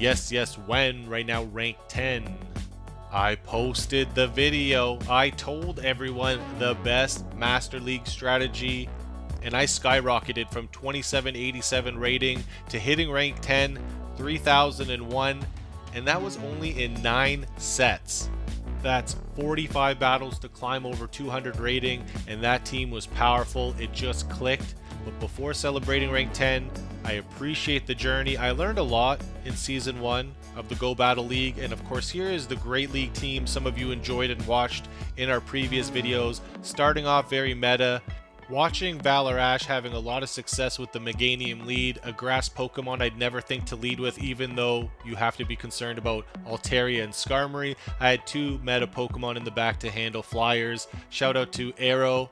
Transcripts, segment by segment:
Yes, when, right now rank 10. I posted the video. I told everyone the best Master League strategy, and I skyrocketed from 2787 rating to hitting rank 10, 3001, and that was only in 9 sets. That's 45 battles to climb over 200 rating, and that team was powerful. It just clicked. But before celebrating rank 10, I appreciate the journey. I learned a lot in Season 1 of the Go Battle League, and of course here is the Great League team some of you enjoyed and watched in our previous videos. Starting off very meta, watching Valor Ash having a lot of success with the Meganium lead, a grass Pokemon I'd never think to lead with, even though you have to be concerned about Altaria and Skarmory. I had 2 meta Pokemon in the back to handle flyers. Shout out to Arrow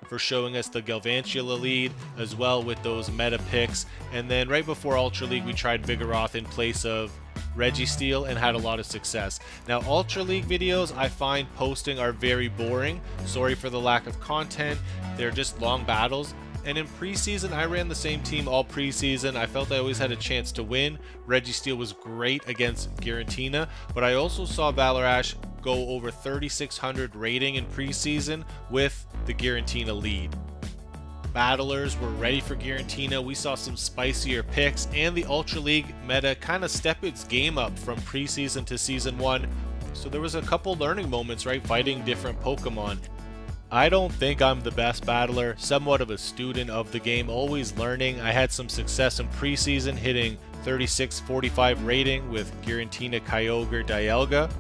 for showing us the Galvantula lead as well with those meta picks. And then right before Ultra League we tried Vigoroth in place of Registeel and had a lot of success. Now Ultra League videos I find posting are very boring. Sorry for the lack of content. They're just long battles. And in preseason, I ran the same team all preseason. I felt I always had a chance to win. Registeel was great against Giratina, but I also saw Valor Ash go over 3600 rating in preseason with the Giratina lead. Battlers were ready for Giratina. We saw some spicier picks, and the Ultra League meta kind of stepped its game up from preseason to Season 1. So there was a couple learning moments, right, fighting different Pokemon. I don't think I'm the best battler, somewhat of a student of the game, always learning. I had some success in preseason hitting 36-45 rating with Giratina, Kyogre, Dialga.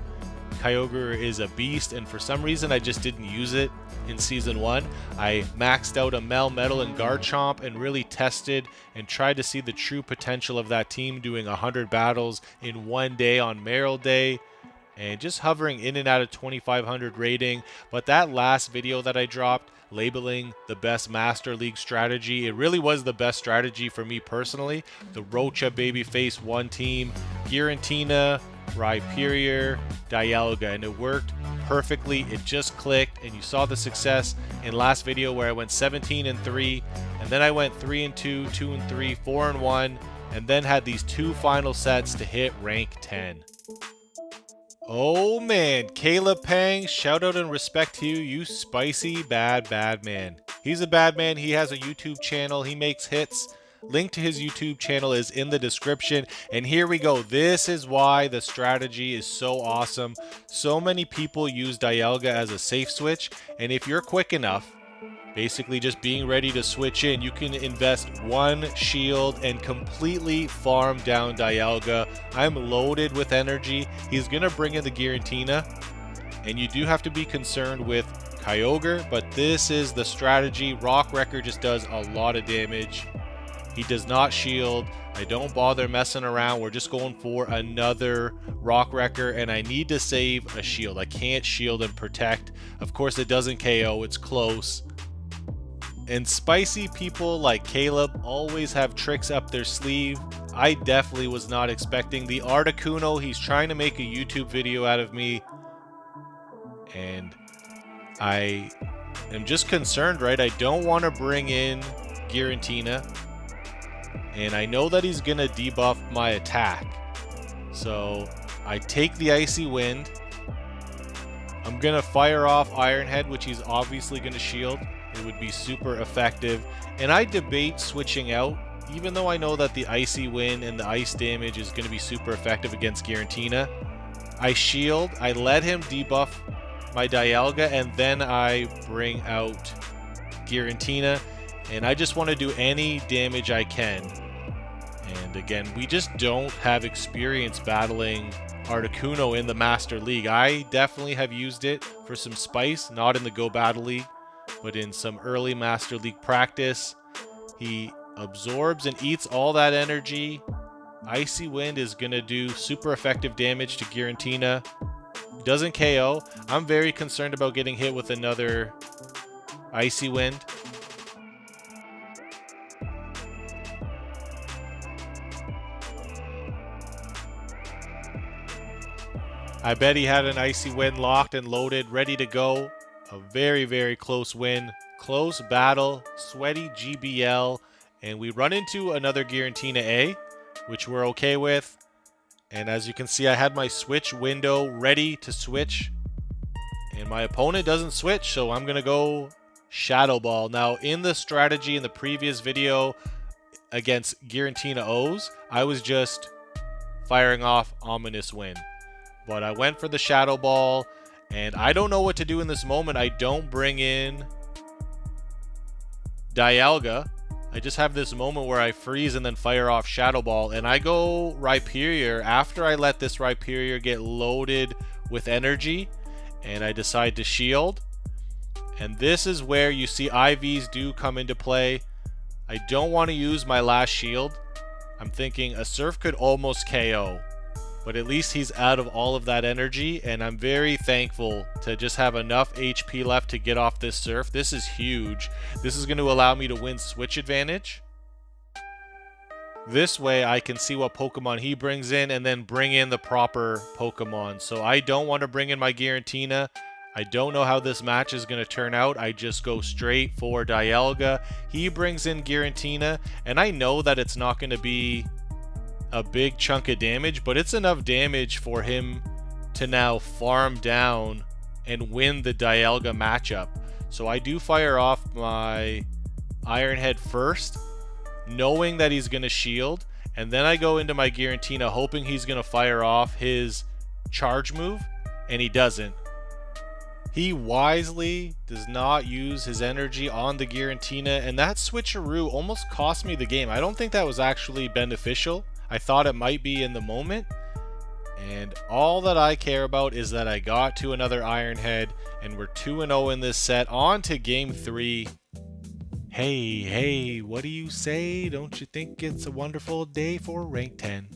Kyogre is a beast, and for some reason I just didn't use it in Season 1. I maxed out a Melmetal and Garchomp and really tested and tried to see the true potential of that team doing 100 battles in one day on Meryl Day, and just hovering in and out of 2500 rating. But that last video that I dropped labeling the best Master League strategy, it really was the best strategy for me personally. The Rocha Babyface 1 team, Giratina, Rhyperior, Dialga, and it worked perfectly. It just clicked, and you saw the success in last video where I went 17-3, and then I went 3-2, 2-3, 4-1, and then had these 2 final sets to hit rank 10. Oh man, Caleb Peng, shout out and respect to you, you spicy bad man. He's a bad man. He has a YouTube channel. He makes hits. Link to his YouTube channel is in the description. And here we go. This is why the strategy is so awesome. So many people use Dialga as a safe switch, and if you're quick enough, basically just being ready to switch in, you can invest 1 shield and completely farm down Dialga. I'm loaded with energy. He's going to bring in the Giratina, and you do have to be concerned with Kyogre, but this is the strategy. Rock Wrecker just does a lot of damage. He does not shield. I don't bother messing around. We're just going for another Rock Wrecker, and I need to save a shield. I can't shield and protect. Of course, it doesn't KO. It's close. And spicy people like Caleb always have tricks up their sleeve. I definitely was not expecting the Articuno. He's trying to make a YouTube video out of me, and I am just concerned, right? I don't want to bring in Giratina, and I know that he's gonna debuff my attack. So I take the Icy Wind. I'm gonna fire off Iron Head, which he's obviously gonna shield. It would be super effective, and I debate switching out, even though I know that the Icy Wind and the ice damage is going to be super effective against Giratina. I shield, I let him debuff my Dialga, and then I bring out Giratina, and I just want to do any damage I can. And again, we just don't have experience battling Articuno in the Master League. I definitely have used it for some spice, not in the Go Battle League, but in some early Master League practice. He absorbs and eats all that energy. Icy Wind is going to do super effective damage to Giratina. Doesn't KO. I'm very concerned about getting hit with another Icy Wind. I bet he had an Icy Wind locked and loaded, ready to go. A very, very close win. Close battle, sweaty GBL, and we run into another Giratina A, which we're okay with. And as you can see, I had my switch window ready to switch. And my opponent doesn't switch, so I'm going to go Shadow Ball. Now, in the strategy in the previous video against Giratina O's, I was just firing off Ominous Wind. But I went for the Shadow Ball, and I don't know what to do in this moment. I don't bring in Dialga. I just have this moment where I freeze and then fire off Shadow Ball, and I go Rhyperior after I let this Rhyperior get loaded with energy, and I decide to shield. And this is where you see IVs do come into play. I don't want to use my last shield. I'm thinking a Surf could almost KO, but at least he's out of all of that energy, and I'm very thankful to just have enough HP left to get off this Surf. This is huge. This is going to allow me to win switch advantage. This way I can see what Pokemon he brings in and then bring in the proper Pokemon. So I don't want to bring in my Giratina. I don't know how this match is going to turn out. I just go straight for Dialga. He brings in Giratina, and I know that it's not going to be a big chunk of damage, but it's enough damage for him to now farm down and win the Dialga matchup. So I do fire off my Iron Head first, knowing that he's going to shield, and then I go into my Giratina hoping he's going to fire off his charge move, and he doesn't. He wisely does not use his energy on the Giratina, and that switcheroo almost cost me the game. I don't think that was actually beneficial. I thought it might be in the moment, and all that I care about is that I got to another Iron Head, and we're 2-0 in this set. On to game 3. Hey, what do you say? Don't you think it's a wonderful day for rank 10?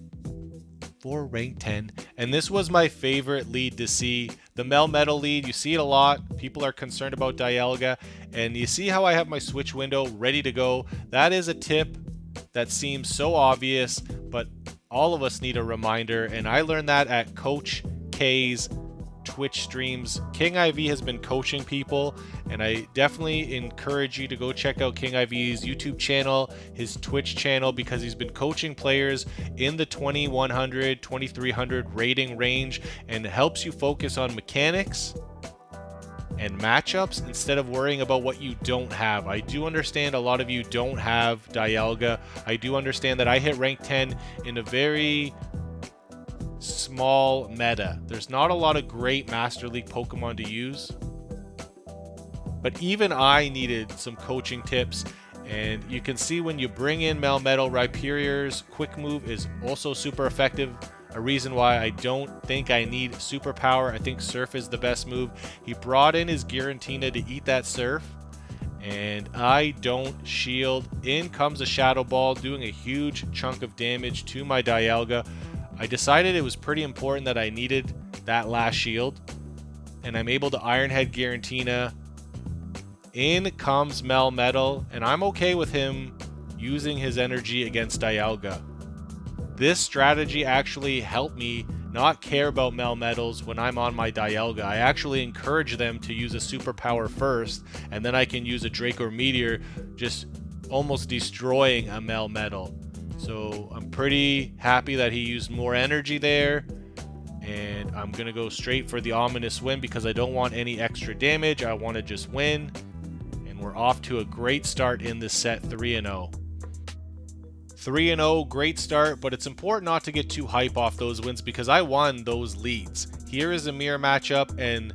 For rank 10. And this was my favorite lead to see. The Melmetal lead, you see it a lot. People are concerned about Dialga, and you see how I have my switch window ready to go. That is a tip that seems so obvious, but all of us need a reminder, and I learned that at Coach K's Twitch streams. King IV has been coaching people, and I definitely encourage you to go check out King IV's YouTube channel, his Twitch channel, because he's been coaching players in the 2100, 2300 rating range, and it helps you focus on mechanics and matchups instead of worrying about what you don't have. I do understand a lot of you don't have Dialga. I do understand that I hit rank 10 in a very small meta. There's not a lot of great Master League Pokemon to use, but even I needed some coaching tips. And you can see when you bring in Melmetal, Rhyperior's quick move is also super effective. A reason why I don't think I need Superpower. I think Surf is the best move. He brought in his Giratina to eat that Surf, and I don't shield. In comes a Shadow Ball, doing a huge chunk of damage to my Dialga. I decided it was pretty important that I needed that last shield, and I'm able to Iron Head Giratina. In comes Melmetal, and I'm okay with him using his energy against Dialga. This strategy actually helped me not care about Melmetals when I'm on my Dialga. I actually encourage them to use a Superpower first, and then I can use a Draco Meteor, just almost destroying a Melmetal. So I'm pretty happy that he used more energy there, and I'm going to go straight for the Ominous Wind because I don't want any extra damage. I want to just win, and we're off to a great start in this set, 3-0. 3-0, great start, but it's important not to get too hype off those wins because I won those leads. Here is a mirror matchup, and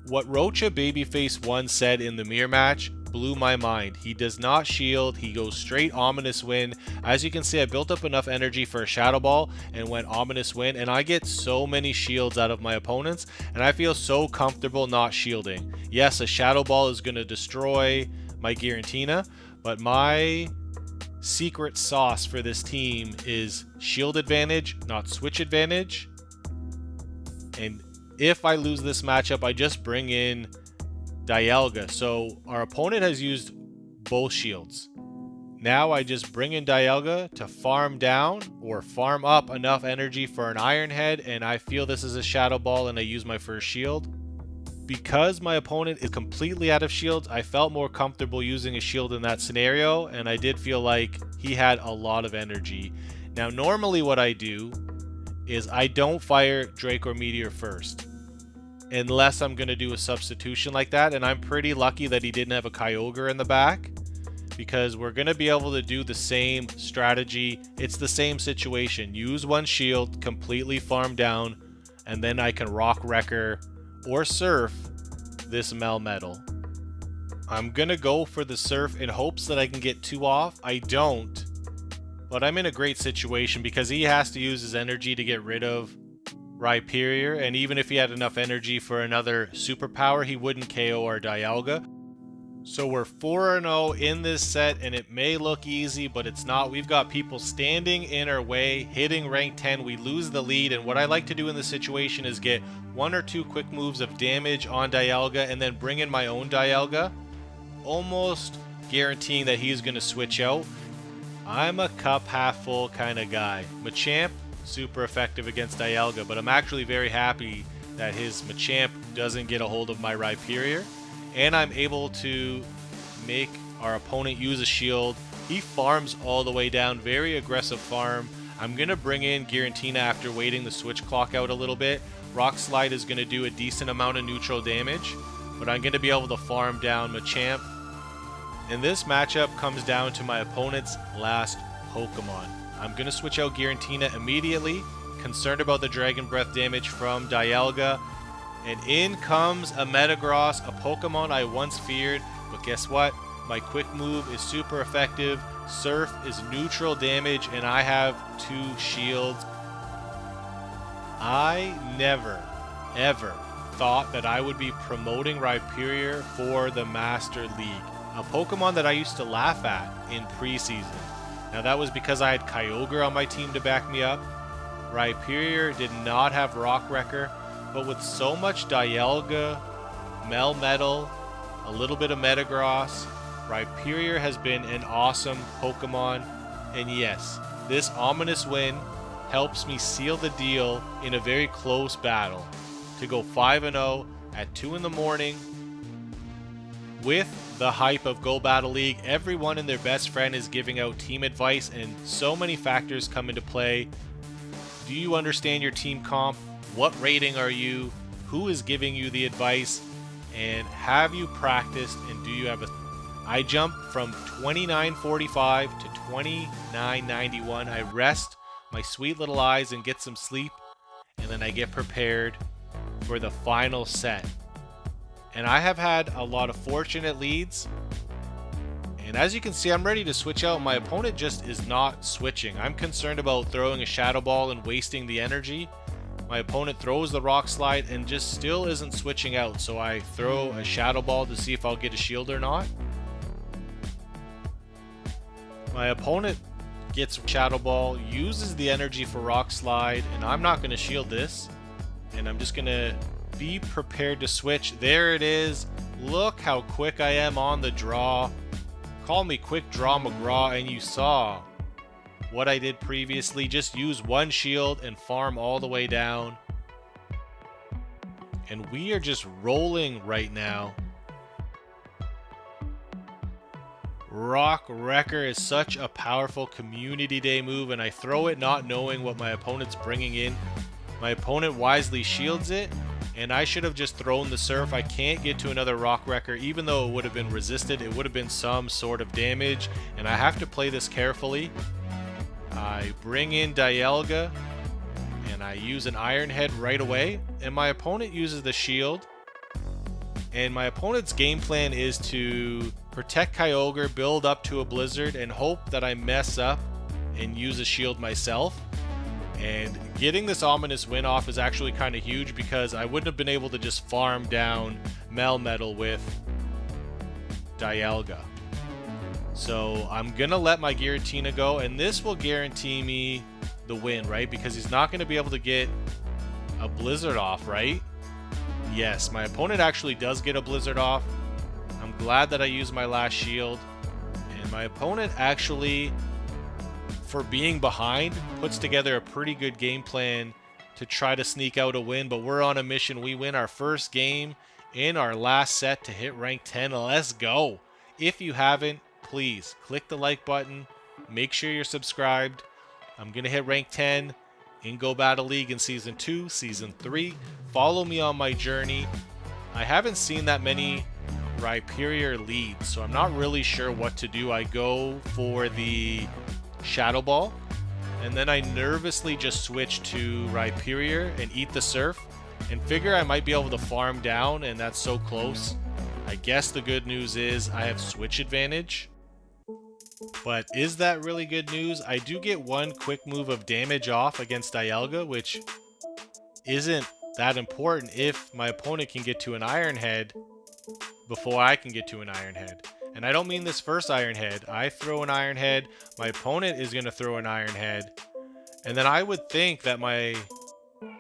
what Rocha Babyface 1 said in the mirror match blew my mind. He does not shield, he goes straight Ominous Wind. As you can see, I built up enough energy for a Shadow Ball and went Ominous Wind, and I get so many shields out of my opponents, and I feel so comfortable not shielding. Yes, a Shadow Ball is going to destroy my Giratina, but my secret sauce for this team is shield advantage, not switch advantage. And if I lose this matchup, I just bring in Dialga. So our opponent has used both shields. Now I just bring in Dialga to farm down or farm up enough energy for an Iron Head, and I feel this is a Shadow Ball and I use my first shield. Because my opponent is completely out of shields, I felt more comfortable using a shield in that scenario, and I did feel like he had a lot of energy. Now normally what I do is I don't fire Drake or Meteor first. Unless I'm going to do a substitution like that. And I'm pretty lucky that he didn't have a Kyogre in the back, because we're going to be able to do the same strategy. It's the same situation. Use one shield, completely farm down, and then I can Rock Wrecker or Surf this Melmetal. I'm going to go for the Surf in hopes that I can get 2 off. I don't, but I'm in a great situation because he has to use his energy to get rid of Rhyperior, and even if he had enough energy for another superpower, he wouldn't KO our Dialga. So we're 4-0 in this set, and it may look easy, but it's not. We've got people standing in our way, hitting rank 10. We lose the lead, and what I like to do in this situation is get 1 or 2 quick moves of damage on Dialga and then bring in my own Dialga, almost guaranteeing that he's going to switch out. I'm a cup half full kind of guy. Machamp, super effective against Dialga, but I'm actually very happy that his Machamp doesn't get a hold of my Rhyperior. And I'm able to make our opponent use a shield. He farms all the way down, very aggressive farm. I'm going to bring in Giratina after waiting the switch clock out a little bit. Rock Slide is going to do a decent amount of neutral damage, but I'm going to be able to farm down Machamp. And this matchup comes down to my opponent's last Pokemon. I'm going to switch out Giratina immediately, concerned about the Dragon Breath damage from Dialga. And in comes a Metagross, a Pokemon I once feared, but guess what? My quick move is super effective, Surf is neutral damage, and I have 2 shields. I never, ever thought that I would be promoting Rhyperior for the Master League, a Pokemon that I used to laugh at in preseason. Now that was because I had Kyogre on my team to back me up. Rhyperior did not have Rock Wrecker, but with so much Dialga, Melmetal, a little bit of Metagross, Rhyperior has been an awesome Pokemon. And yes, this ominous win helps me seal the deal in a very close battle to go 5-0 at 2 in the morning with the hype of Go Battle League. Everyone and their best friend is giving out team advice, and so many factors come into play. Do you understand your team comp? What rating are you? Who is giving you the advice? And have you practiced, and do you have a... I jump from 29.45 to 29.91. I rest my sweet little eyes and get some sleep, and then I get prepared for the final set. And I have had a lot of fortunate leads, and as you can see, I'm ready to switch out. My opponent just is not switching. I'm concerned about throwing a Shadow Ball and wasting the energy. My opponent throws the Rock Slide and just still isn't switching out, so I throw a Shadow Ball to see if I'll get a shield or not. My opponent gets Shadow Ball, uses the energy for Rock Slide, and I'm not going to shield this. And I'm just going to be prepared to switch. There it is. Look how quick I am on the draw. Call me Quick Draw McGraw, and you saw what I did previously. Just use one shield and farm all the way down. And we are just rolling right now. Rock Wrecker is such a powerful community day move, and I throw it not knowing what my opponent's bringing in. My opponent wisely shields it, and I should have just thrown the Surf. I can't get to another Rock Wrecker, even though it would have been resisted. It would have been some sort of damage, and I have to play this carefully. I bring in Dialga, and I use an Iron Head right away, and my opponent uses the shield. And my opponent's game plan is to protect Kyogre, build up to a Blizzard, and hope that I mess up and use a shield myself. And getting this ominous win off is actually kind of huge, because I wouldn't have been able to just farm down Melmetal with Dialga. So I'm going to let my Giratina go, and this will guarantee me the win, right? Because he's not going to be able to get a Blizzard off, right? Yes, my opponent actually does get a Blizzard off. I'm glad that I used my last shield. And my opponent actually, for being behind, puts together a pretty good game plan to try to sneak out a win. But we're on a mission. We win our first game in our last set to hit rank 10. Let's go. If you haven't, please click the like button. Make sure you're subscribed. I'm going to hit rank 10 in Go Battle League in Season 2, Season 3. Follow me on my journey. I haven't seen that many Rhyperior leads, so I'm not really sure what to do. I go for the Shadow Ball, and then I nervously just switch to Rhyperior and eat the Surf, and figure I might be able to farm down, and that's so close. I guess the good news is I have switch advantage. But is that really good news? I do get one quick move of damage off against Dialga, which isn't that important if my opponent can get to an Iron Head before I can get to an Iron Head. And I don't mean this first Iron Head. I throw an Iron Head, my opponent is going to throw an Iron Head, and then I would think that my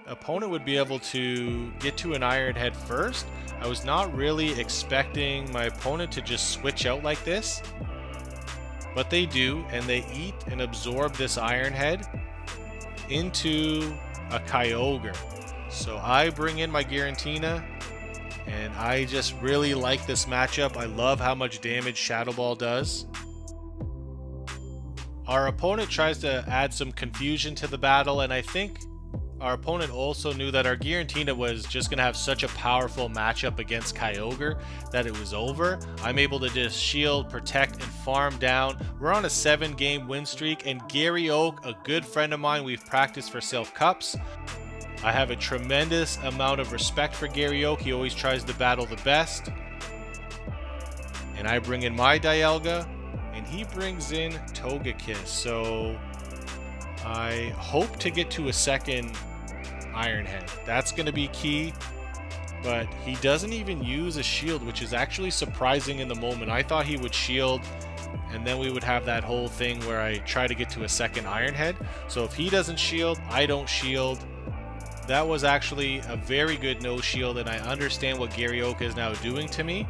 opponent would be able to get to an Iron Head first. I was not really expecting my opponent to just switch out like this. But they do, and they eat and absorb this Iron Head into a Kyogre. So I bring in my Giratina, and I just really like this matchup. I love how much damage Shadow Ball does. Our opponent tries to add some confusion to the battle, and I think our opponent also knew that our Giratina was just going to have such a powerful matchup against Kyogre that it was over. I'm able to just shield, protect, and farm down. We're on a 7-game win streak, and Gary Oak, a good friend of mine, we've practiced for Silph Cups. I have a tremendous amount of respect for Gary Oak. He always tries to battle the best. And I bring in my Dialga, and he brings in Togekiss. So I hope to get to a second Iron Head. That's going to be key, but he doesn't even use a shield, which is actually surprising in the moment. I thought he would shield, and then we would have that whole thing where I try to get to a second Iron Head. So if he doesn't shield, I don't shield. That was actually a very good no shield, and I understand what Gary Oak is now doing to me.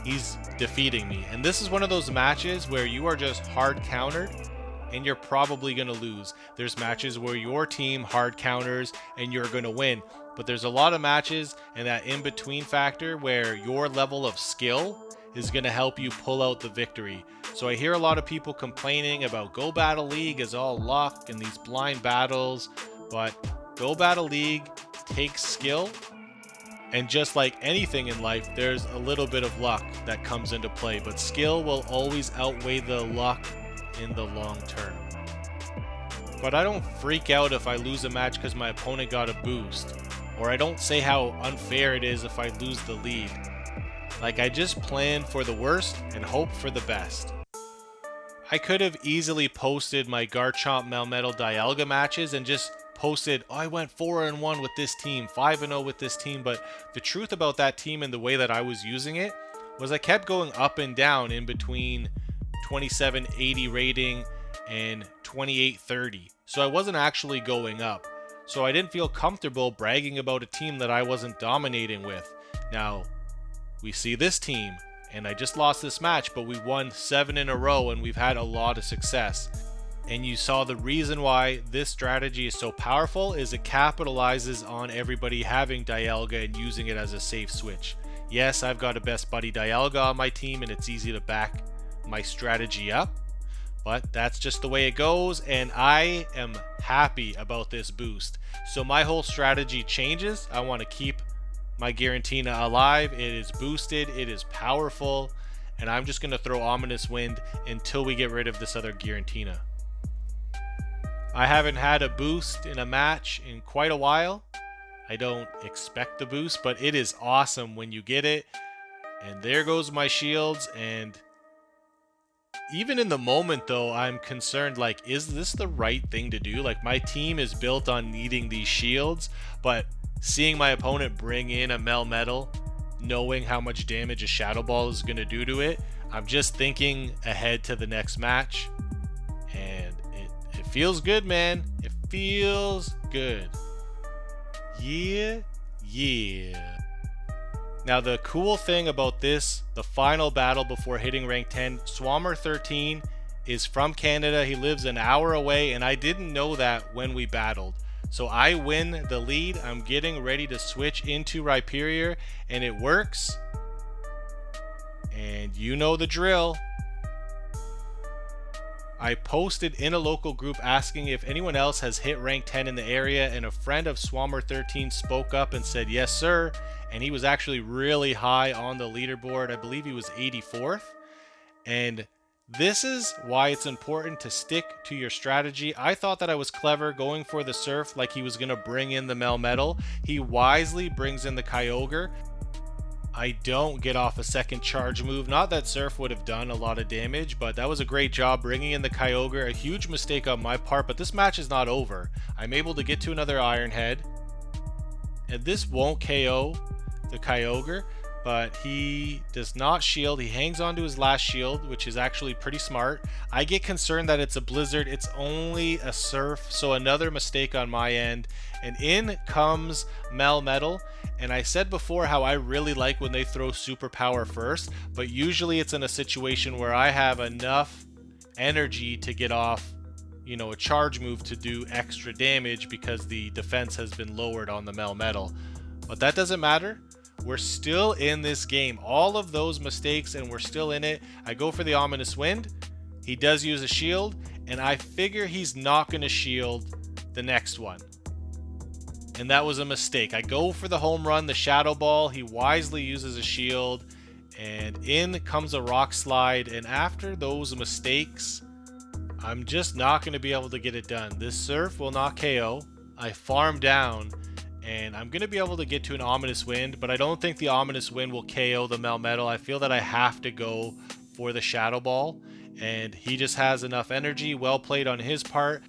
He's defeating me, and this is one of those matches where you are just hard countered and you're probably going to lose. There's matches where your team hard counters and you're going to win. But there's a lot of matches and that in-between factor where your level of skill is going to help you pull out the victory. So I hear a lot of people complaining about Go Battle League is all luck and these blind battles. But Go Battle League takes skill. And just like anything in life, there's a little bit of luck that comes into play. But skill will always outweigh the luck in the long term. But I don't freak out if I lose a match because my opponent got a boost, or I don't say how unfair it is if I lose the lead. Like, I just plan for the worst and hope for the best. I could have easily posted my Garchomp Melmetal Dialga matches and just posted, oh, I went 4-1 with this team, 5-0 with this team, but the truth about that team and the way that I was using it was I kept going up and down in between 2780 rating and 2830. So I wasn't actually going up. So I didn't feel comfortable bragging about a team that I wasn't dominating with. Now, we see this team, and I just lost this match, but we won 7 in a row and we've had a lot of success. And you saw the reason why this strategy is so powerful is it capitalizes on everybody having Dialga and using it as a safe switch. Yes, I've got a best buddy Dialga on my team and it's easy to back my strategy up, but that's just the way it goes, and I am happy about this boost. So my whole strategy changes. I want to keep my Giratina alive. It is boosted, it is powerful, and I'm just going to throw Ominous Wind until we get rid of this other Giratina. I haven't had a boost in a match in quite a while. I don't expect the boost, but it is awesome when you get it. And there goes my shields, and even in the moment though, I'm concerned, like, is this the right thing to do? Like, my team is built on needing these shields, but seeing my opponent bring in a Melmetal, knowing how much damage a Shadow Ball is going to do to it, I'm just thinking ahead to the next match, and it feels good, man. It feels good. Yeah. Now the cool thing about this, the final battle before hitting rank 10, Swammer 13 is from Canada. He lives an hour away, and I didn't know that when we battled. So I win the lead. I'm getting ready to switch into Rhyperior, and it works. And you know the drill. I posted in a local group asking if anyone else has hit rank 10 in the area, and a friend of Swammer13 spoke up and said yes sir, and he was actually really high on the leaderboard. I believe he was 84th. And this is why it's important to stick to your strategy. I thought that I was clever going for the Surf like he was going to bring in the Melmetal. He wisely brings in the Kyogre. I don't get off a second charge move. Not that Surf would have done a lot of damage, but that was a great job bringing in the Kyogre. A huge mistake on my part, but this match is not over. I'm able to get to another Iron Head, and this won't KO the Kyogre, but he does not shield. He hangs on to his last shield, which is actually pretty smart. I get concerned that it's a Blizzard. It's only a Surf, so another mistake on my end. And in comes Melmetal. And I said before how I really like when they throw superpower first, but usually it's in a situation where I have enough energy to get off, you know, a charge move to do extra damage because the defense has been lowered on the Melmetal. But that doesn't matter. We're still in this game. All of those mistakes, and we're still in it. I go for the Ominous Wind. He does use a shield, and I figure he's not going to shield the next one. And that was a mistake. I go for the home run, the Shadow Ball. He wisely uses a shield, and in comes a Rock Slide. And after those mistakes, I'm just not going to be able to get it done. This Surf will not KO. I farm down, and I'm going to be able to get to an Ominous Wind, but I don't think the Ominous Wind will KO the Melmetal. I feel that I have to go for the Shadow Ball, and he just has enough energy. Well played on his part.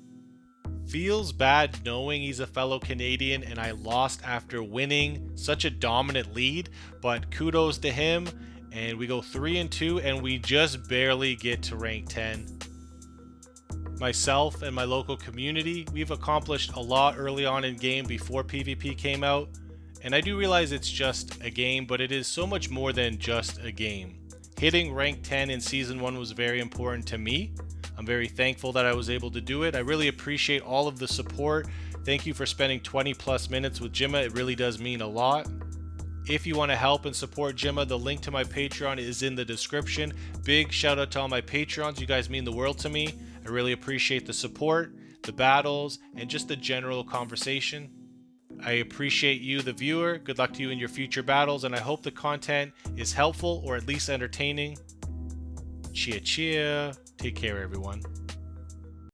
Feels bad knowing he's a fellow Canadian and I lost after winning such a dominant lead, but kudos to him, and we go 3-2 and we just barely get to rank 10. Myself and my local community, we've accomplished a lot early on in game before PvP came out, and I do realize it's just a game, but it is so much more than just a game. Hitting rank 10 in season 1 was very important to me. I'm very thankful that I was able to do it. I really appreciate all of the support. Thank you for spending 20+ minutes with Jimma. It really does mean a lot. If you want to help and support Jimma, the link to my Patreon is in the description. Big shout out to all my Patreons. You guys mean the world to me. I really appreciate the support, the battles, and just the general conversation. I appreciate you, the viewer. Good luck to you in your future battles, and I hope the content is helpful or at least entertaining. Cheer, cheer. Take care, everyone.